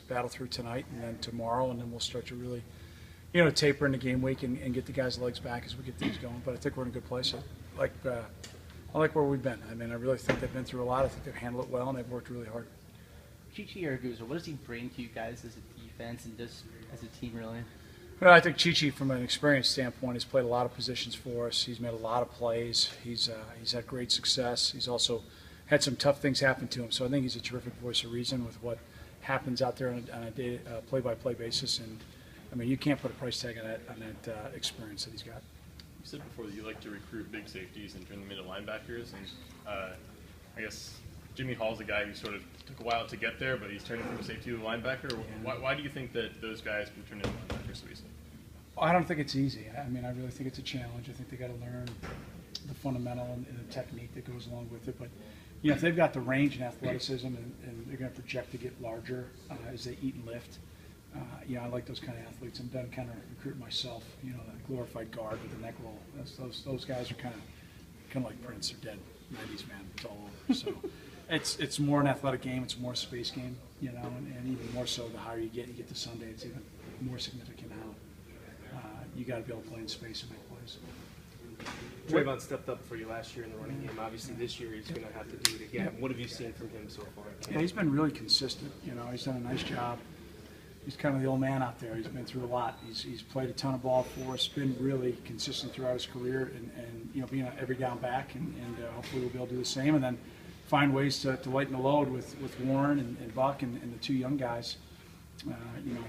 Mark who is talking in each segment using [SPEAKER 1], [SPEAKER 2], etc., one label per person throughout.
[SPEAKER 1] battle through tonight and then tomorrow, and then we'll start to really, taper into game week and get the guys' legs back as we get things going. But I think we're in a good place. I like where we've been. I mean, I really think they've been through a lot. I think they've handled it well, and they've worked really hard.
[SPEAKER 2] Chichi Araguza, what does he bring to you guys as a defense and just as a team, really?
[SPEAKER 1] Well, I think Chichi, from an experience standpoint, has played a lot of positions for us. He's made a lot of plays. He's had great success. He's also had some tough things happen to him. So I think he's a terrific voice of reason with what happens out there on a play-by-play basis. And I mean, you can't put a price tag on that experience that he's got.
[SPEAKER 3] You said before that you like to recruit big safeties and turn them into linebackers, and I guess Jimmy Hall's a guy who sort of took a while to get there, but he's turning from a safety to a linebacker. Why do you think that those guys can turn into linebackers so easily?
[SPEAKER 1] I don't think it's easy. I mean, I really think it's a challenge. I think they got to learn the fundamental and the technique that goes along with it. But if they've got the range and athleticism and they're going to project to get larger as they eat and lift, I like those kind of athletes. I'm done kind of recruiting myself. That glorified guard with the neck roll. Those guys are kind of like Prince. They're dead. 90s man. It's all over. So it's more an athletic game. It's more a space game. And even more so the higher you get to Sunday, it's even more significant how you got to be able to play in space and make plays.
[SPEAKER 4] Trayvon stepped up for you last year in the running game. Obviously, this year he's going to have to do it again. What have you seen from him so far?
[SPEAKER 1] Yeah, he's been really consistent. He's done a nice job. He's kind of the old man out there. He's been through a lot. He's played a ton of ball for us. Been really consistent throughout his career, and being an every down back, and hopefully we'll be able to do the same, and then find ways to lighten the load with Warren and Buck and the two young guys. I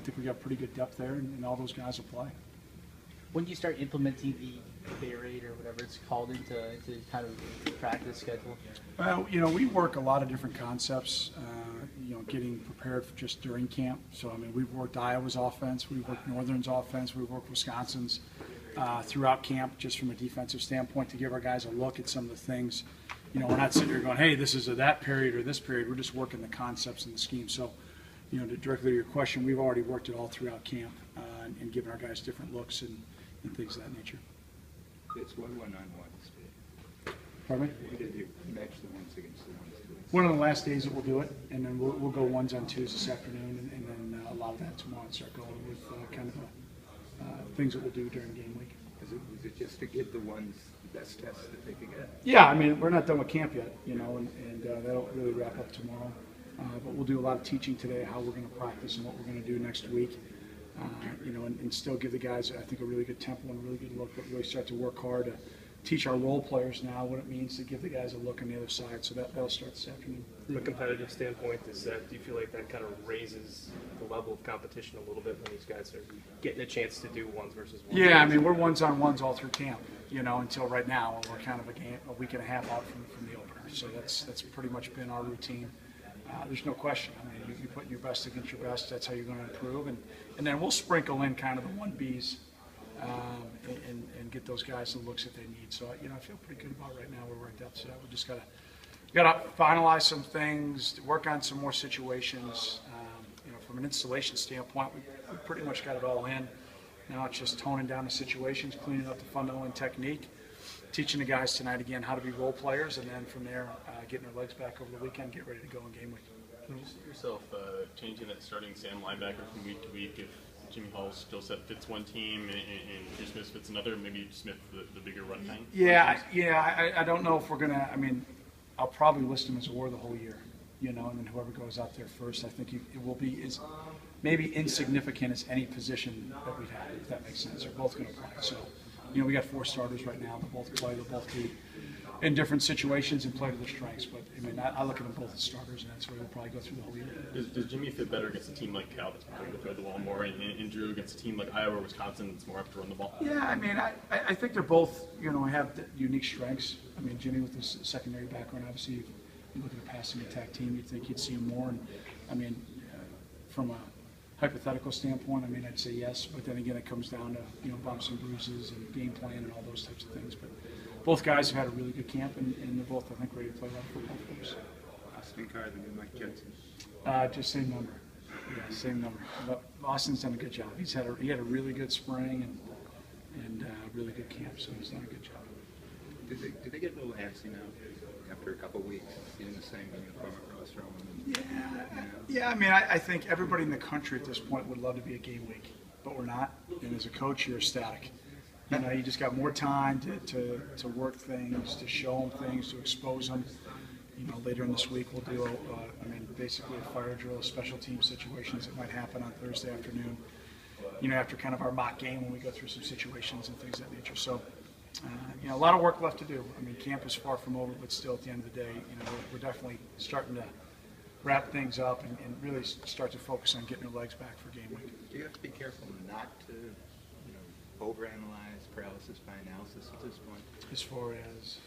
[SPEAKER 1] think we got pretty good depth there, and all those guys will play.
[SPEAKER 2] When do you start implementing the pay rate or whatever it's called into kind of the practice schedule?
[SPEAKER 1] Well, we work a lot of different concepts, getting prepared for just during camp. So, I mean, we've worked Iowa's offense, we've worked Northern's offense, we've worked Wisconsin's throughout camp just from a defensive standpoint to give our guys a look at some of the things. We're not sitting here going, hey, this is that period or this period. We're just working the concepts and the scheme. So, directly to your question, we've already worked it all throughout camp and given our guys different looks and things of that nature.
[SPEAKER 5] It's 1-1 on ones.
[SPEAKER 1] Pardon me?
[SPEAKER 5] We did match the ones against the ones.
[SPEAKER 1] One of the last days that we'll do it, and then we'll go ones on twos this afternoon, and then a lot of that tomorrow and start going with kind of things that we'll do during game week.
[SPEAKER 5] Is it just to give the ones the best test that they can get?
[SPEAKER 1] Yeah, I mean, we're not done with camp yet, and that'll really wrap up tomorrow. But we'll do a lot of teaching today, how we're going to practice and what we're going to do next week. And still give the guys, I think, a really good tempo and a really good look, but really start to work hard to teach our role players now what it means to give the guys a look on the other side. So that'll start this afternoon.
[SPEAKER 4] From a competitive standpoint, do you feel like that kind of raises the level of competition a little bit when these guys are getting a chance to do ones versus ones?
[SPEAKER 1] Yeah, I mean, we're ones on ones all through camp, until right now. We're kind of a week and a half out from the opener. So that's pretty much been our routine. There's no question. I mean, you put your best against your best. That's how you're going to improve. And then we'll sprinkle in kind of the 1Bs and get those guys the looks that they need. So, I feel pretty good about right now where we're at depth set. We just got to finalize some things, work on some more situations. From an installation standpoint, we pretty much got it all in. Now it's just toning down the situations, cleaning up the fundamental and technique, teaching the guys tonight again how to be role players, and then from there, getting their legs back over the weekend, get ready to go in game week.
[SPEAKER 3] Can you see yourself changing that starting Sam linebacker from week to week if Jimmy Hall's skill set fits one team and Drew Smith fits another, maybe Smith the bigger run time?
[SPEAKER 1] Yeah, I don't know if we're going to, I'll probably list him as a war the whole year, and then whoever goes out there first, I think it will be as maybe insignificant as any position that we've had, if that makes sense. They're both going to play. So, we got 4 starters right now. They'll both play. They'll both be in different situations and play to their strengths. But, I look at them both as starters, and that's where they'll probably go through the whole year.
[SPEAKER 3] Does Jimmy fit better against a team like Cal that's prepared to throw the ball more, and Drew against a team like Iowa or Wisconsin that's more up to run the ball?
[SPEAKER 1] Yeah, I think they're both, have unique strengths. Jimmy with his secondary background, obviously, you look at a passing attack team, you'd think you'd see him more. And, from a hypothetical standpoint, I'd say yes, but then again, it comes down to, bumps and bruises and game plan and all those types of things. But both guys have had a really good camp, and they're both, I think, ready to play a lot of football for us.
[SPEAKER 5] Austin Carter and Mike Jensen.
[SPEAKER 1] Just same number. Yeah, same number. But Austin's done a good job. He had a really good spring and really good camp, so he's done a good job.
[SPEAKER 5] Did they get a little antsy now? after a couple of weeks, seeing the same uniform at Ross.
[SPEAKER 1] Yeah, I mean, I think everybody in the country at this point would love to be a game week, but we're not. And as a coach, you're ecstatic. You know, you just got more time to work things, to show them things, to expose them. You know, later in this week we'll do, basically a fire drill, special team situations that might happen on Thursday afternoon. You know, after kind of our mock game when we go through some situations and things of that nature. So, you know, a lot of work left to do. I mean, camp is far from over, but still at the end of the day, you know, we're definitely starting to wrap things up and really start to focus on getting our legs back for game week.
[SPEAKER 5] Do you have to be careful not to, you know, overanalyze paralysis by analysis at this point?
[SPEAKER 1] As far as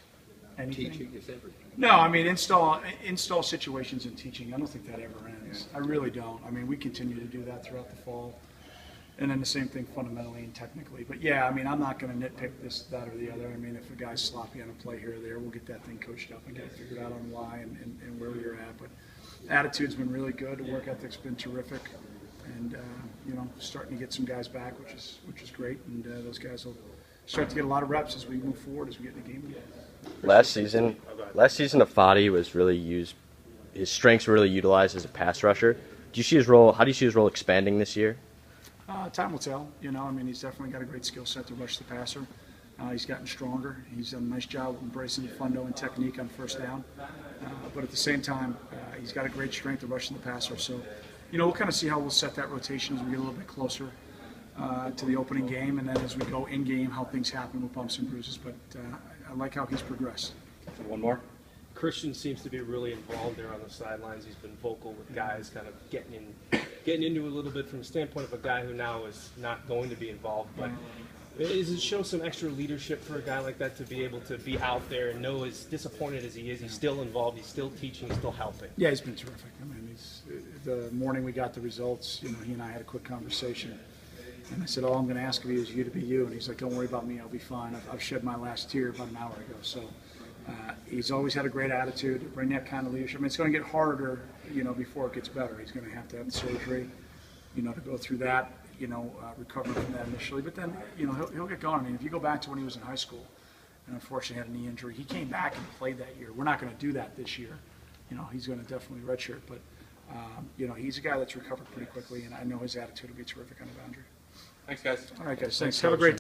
[SPEAKER 1] anything?
[SPEAKER 5] Teaching is everything.
[SPEAKER 1] No, I mean, install situations in teaching, I don't think that ever ends. I really don't. I mean, we continue to do that throughout the fall. And then the same thing fundamentally and technically. But yeah, I mean, I'm not going to nitpick this, that, or the other. I mean, if a guy's sloppy on a play here or there, we'll get that thing coached up and get it figured out on why and where we're at. But attitude's been really good. The work ethic's been terrific. And, you know, starting to get some guys back, which is great. And those guys will start to get a lot of reps as we move forward, as we get in the game again.
[SPEAKER 6] Last season, Afadi was really used. His strengths were really utilized as a pass rusher. Do you see his role? How do you see his role expanding this year?
[SPEAKER 1] Time will tell. You know, I mean, he's definitely got a great skill set to rush the passer. He's gotten stronger. He's done a nice job of embracing the fundo and technique on first down. But at the same time, he's got a great strength of rushing the passer. So, you know, we'll kind of see how we'll set that rotation as we get a little bit closer to the opening game, and then as we go in game, how things happen with bumps and bruises. But I like how he's progressed.
[SPEAKER 2] One more.
[SPEAKER 4] Christian seems to be really involved there on the sidelines. He's been vocal with guys, kind of getting into it a little bit from the standpoint of a guy who now is not going to be involved. But does it show some extra leadership for a guy like that to be able to be out there and know, as disappointed as he is, he's still involved, he's still teaching, he's still helping?
[SPEAKER 1] Yeah, he's been terrific. I mean, the morning we got the results, you know, he and I had a quick conversation. And I said, all I'm going to ask of you is you to be you. And he's like, don't worry about me, I'll be fine. I've shed my last tear about an hour ago. So he's always had a great attitude to bring that kind of leadership. I mean, it's going to get harder, you know, before it gets better. He's going to have the surgery, you know, to go through that, you know, recover from that initially. But then, you know, he'll get going. I mean, if you go back to when he was in high school and unfortunately had a knee injury, he came back and played that year. We're not going to do that this year. You know, he's going to definitely redshirt. But, you know, he's a guy that's recovered pretty quickly, and I know his attitude will be terrific on the boundary.
[SPEAKER 3] Thanks, guys.
[SPEAKER 1] All right, guys. Thanks. Have a great